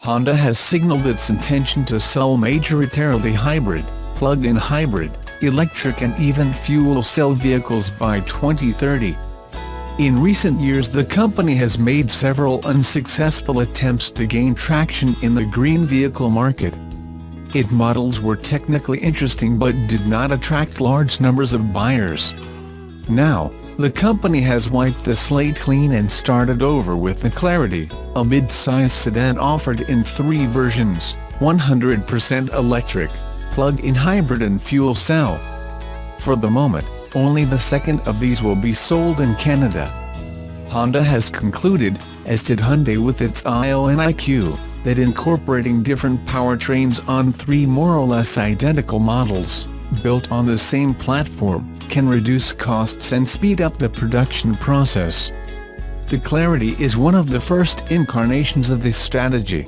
Honda has signaled its intention to sell major Irritating hybrid, plug-in hybrid, electric and even fuel cell vehicles by 2030. In recent years the company has made several unsuccessful attempts to gain traction in the green vehicle market. Its models were technically interesting but did not attract large numbers of buyers. Now, the company has wiped the slate clean and started over with the Clarity, a mid-size sedan offered in 3 versions, 100% electric, plug-in hybrid and fuel cell. For the moment, only the second of these will be sold in Canada. Honda has concluded, as did Hyundai with its IO and IQ, that incorporating different powertrains on 3 more or less identical models, built on the same platform, can reduce costs and speed up the production process. The Clarity is one of the first incarnations of this strategy.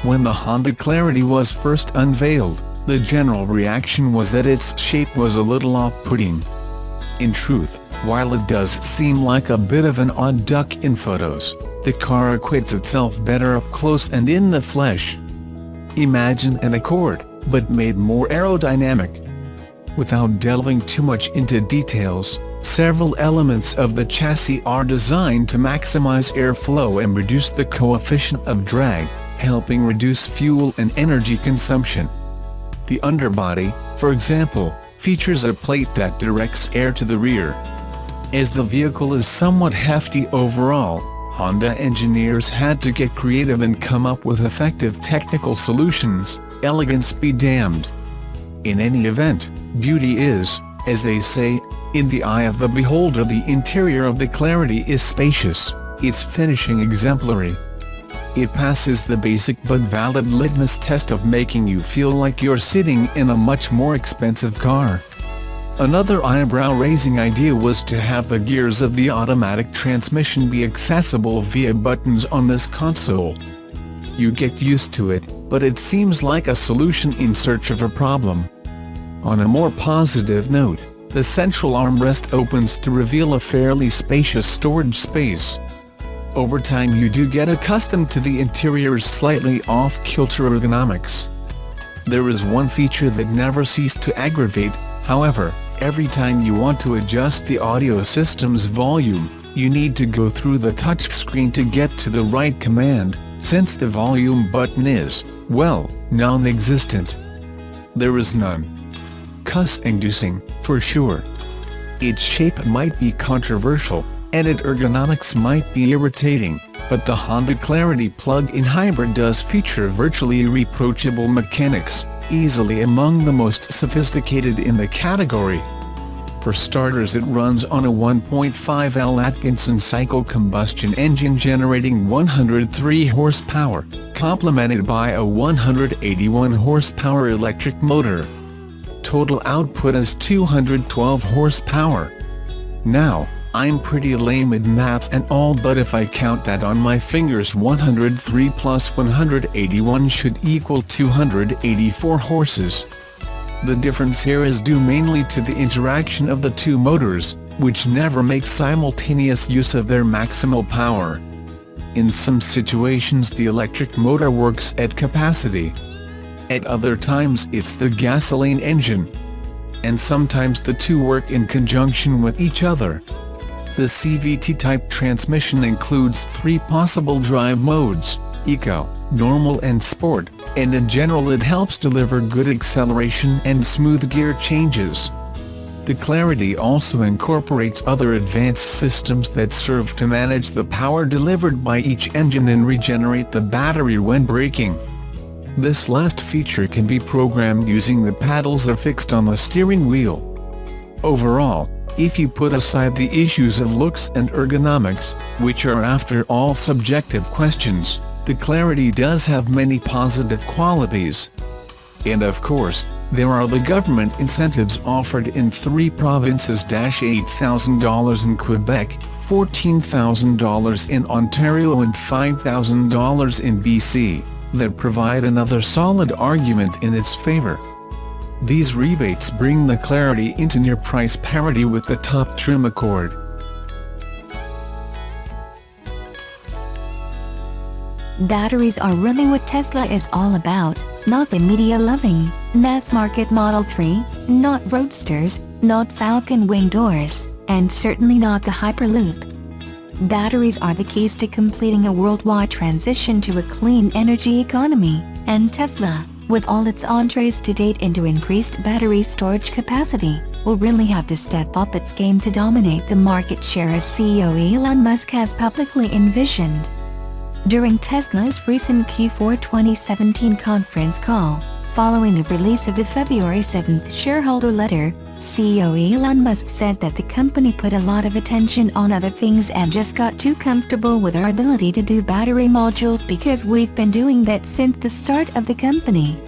When the Honda Clarity was first unveiled, the general reaction was that its shape was a little off-putting. In truth, while it does seem like a bit of an odd duck in photos, the car acquits itself better up close and in the flesh. Imagine an Accord, but made more aerodynamic. Without delving too much into details, several elements of the chassis are designed to maximize airflow and reduce the coefficient of drag, helping reduce fuel and energy consumption. The underbody, for example, features a plate that directs air to the rear. As the vehicle is somewhat hefty overall, Honda engineers had to get creative and come up with effective technical solutions, elegance be damned. In any event, beauty is, as they say, in the eye of the beholder. The interior of the Clarity is spacious, its finishing exemplary. It passes the basic but valid litmus test of making you feel like you're sitting in a much more expensive car. Another eyebrow-raising idea was to have the gears of the automatic transmission be accessible via buttons on this console. You get used to it, but it seems like a solution in search of a problem. On a more positive note, the central armrest opens to reveal a fairly spacious storage space. Over time you do get accustomed to the interior's slightly off-kilter ergonomics. There is one feature that never ceased to aggravate, however. Every time you want to adjust the audio system's volume, you need to go through the touchscreen to get to the right command, since the volume button is, well, non-existent. There is none. Cuss-inducing, for sure. Its shape might be controversial, and its ergonomics might be irritating, but the Honda Clarity plug-in hybrid does feature virtually irreproachable mechanics, easily among the most sophisticated in the category. For starters, it runs on a 1.5L Atkinson cycle combustion engine generating 103 horsepower, complemented by a 181 horsepower electric motor. Total output is 212 horsepower. Now, I'm pretty lame at math and all, but if I count that on my fingers, 103 plus 181 should equal 284 horses. The difference here is due mainly to the interaction of the two motors, which never make simultaneous use of their maximal power. In some situations the electric motor works at capacity. At other times it's the gasoline engine. And sometimes the two work in conjunction with each other. The CVT-type transmission includes 3 possible drive modes, Eco, Normal and Sport, and in general it helps deliver good acceleration and smooth gear changes. The Clarity also incorporates other advanced systems that serve to manage the power delivered by each engine and regenerate the battery when braking. This last feature can be programmed using the paddles affixed on the steering wheel. Overall, if you put aside the issues of looks and ergonomics, which are after all subjective questions, the Clarity does have many positive qualities. And of course, there are the government incentives offered in 3 provinces: $8,000 in Quebec, $14,000 in Ontario and $5,000 in BC, that provide another solid argument in its favor. These rebates bring the Clarity into near price parity with the top trim Accord. Batteries are really what Tesla is all about, not the media-loving, mass-market Model 3, not roadsters, not Falcon Wing doors, and certainly not the Hyperloop. Batteries are the keys to completing a worldwide transition to a clean energy economy, and Tesla, with all its entrees to date into increased battery storage capacity, will really have to step up its game to dominate the market share as CEO Elon Musk has publicly envisioned. During Tesla's recent Q4 2017 conference call, following the release of the February 7th shareholder letter, CEO Elon Musk said that the company put a lot of attention on other things and just got too comfortable with our ability to do battery modules because we've been doing that since the start of the company.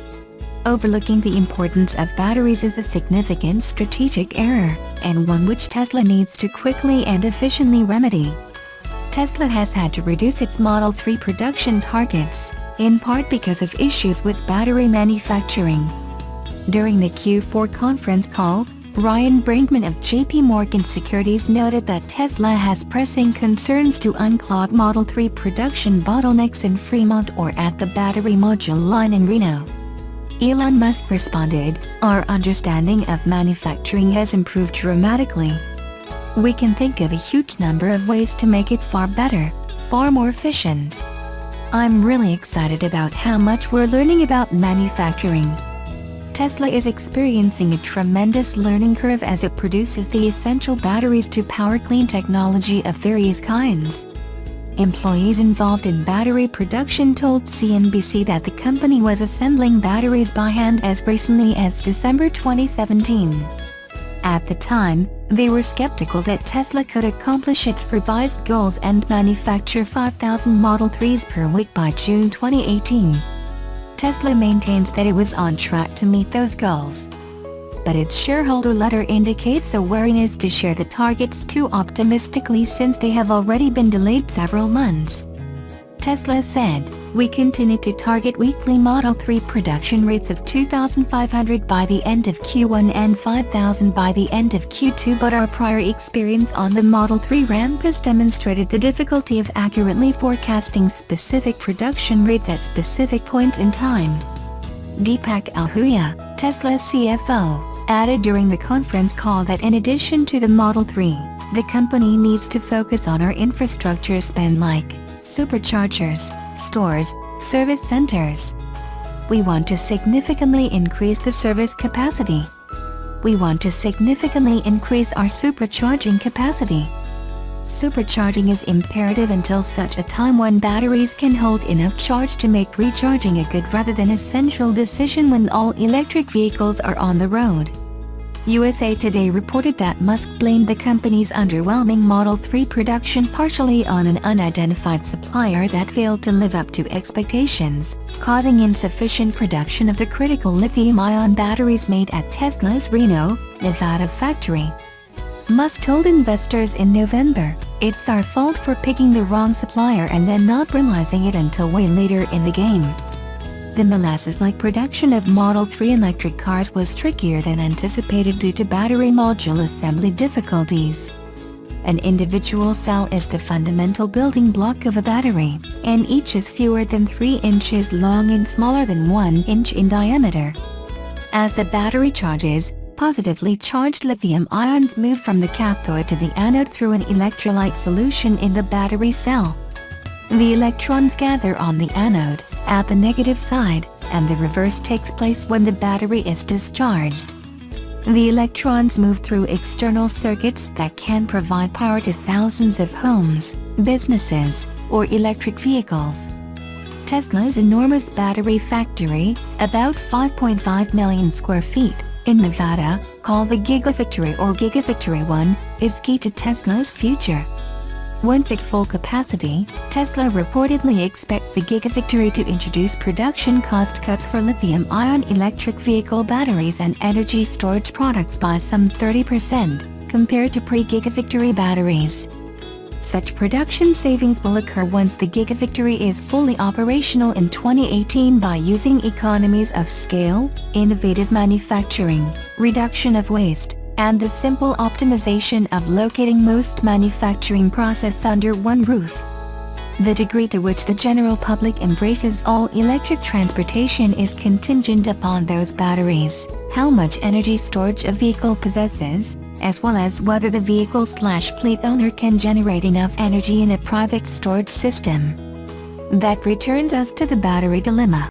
Overlooking the importance of batteries is a significant strategic error, and one which Tesla needs to quickly and efficiently remedy. Tesla has had to reduce its Model 3 production targets, in part because of issues with battery manufacturing. During the Q4 conference call, Ryan Brinkman of JP Morgan Securities noted that Tesla has pressing concerns to unclog Model 3 production bottlenecks in Fremont or at the battery module line in Reno. Elon Musk responded, "Our understanding of manufacturing has improved dramatically. We can think of a huge number of ways to make it far better, far more efficient. I'm really excited about how much we're learning about manufacturing." Tesla is experiencing a tremendous learning curve as it produces the essential batteries to power clean technology of various kinds. Employees involved in battery production told CNBC that the company was assembling batteries by hand as recently as December 2017. At the time, they were skeptical that Tesla could accomplish its revised goals and manufacture 5,000 Model 3s per week by June 2018. Tesla maintains that it was on track to meet those goals. But its shareholder letter indicates a wariness to share the targets too optimistically since they have already been delayed several months. Tesla said, "We continue to target weekly Model 3 production rates of 2,500 by the end of Q1 and 5,000 by the end of Q2, but our prior experience on the Model 3 ramp has demonstrated the difficulty of accurately forecasting specific production rates at specific points in time." Deepak Ahuja, Tesla's CFO, added during the conference call that in addition to the Model 3, the company needs to focus on our infrastructure spend like superchargers, stores, service centers. We want to significantly increase the service capacity. We want to significantly increase our supercharging capacity. Supercharging is imperative until such a time when batteries can hold enough charge to make recharging a good rather than essential decision when all electric vehicles are on the road. USA Today reported that Musk blamed the company's underwhelming Model 3 production partially on an unidentified supplier that failed to live up to expectations, causing insufficient production of the critical lithium-ion batteries made at Tesla's Reno, Nevada factory. Musk told investors in November, "It's our fault for picking the wrong supplier and then not realizing it until way later in the game." The molasses-like production of Model 3 electric cars was trickier than anticipated due to battery module assembly difficulties. An individual cell is the fundamental building block of a battery, and each is fewer than 3 inches long and smaller than 1 inch in diameter. As the battery charges, positively charged lithium ions move from the cathode to the anode through an electrolyte solution in the battery cell. The electrons gather on the anode, at the negative side, and the reverse takes place when the battery is discharged. The electrons move through external circuits that can provide power to thousands of homes, businesses, or electric vehicles. Tesla's enormous battery factory, about 5.5 million square feet, in Nevada, called the Gigafactory or Gigafactory 1, is key to Tesla's future. Once at full capacity, Tesla reportedly expects the Gigafactory to introduce production cost cuts for lithium-ion electric vehicle batteries and energy storage products by some 30%, compared to pre-Gigafactory batteries. Such production savings will occur once the Gigafactory is fully operational in 2018 by using economies of scale, innovative manufacturing, reduction of waste, and the simple optimization of locating most manufacturing process under one roof. The degree to which the general public embraces all-electric transportation is contingent upon those batteries, how much energy storage a vehicle possesses, as well as whether the vehicle/fleet owner can generate enough energy in a private storage system. That returns us to the battery dilemma.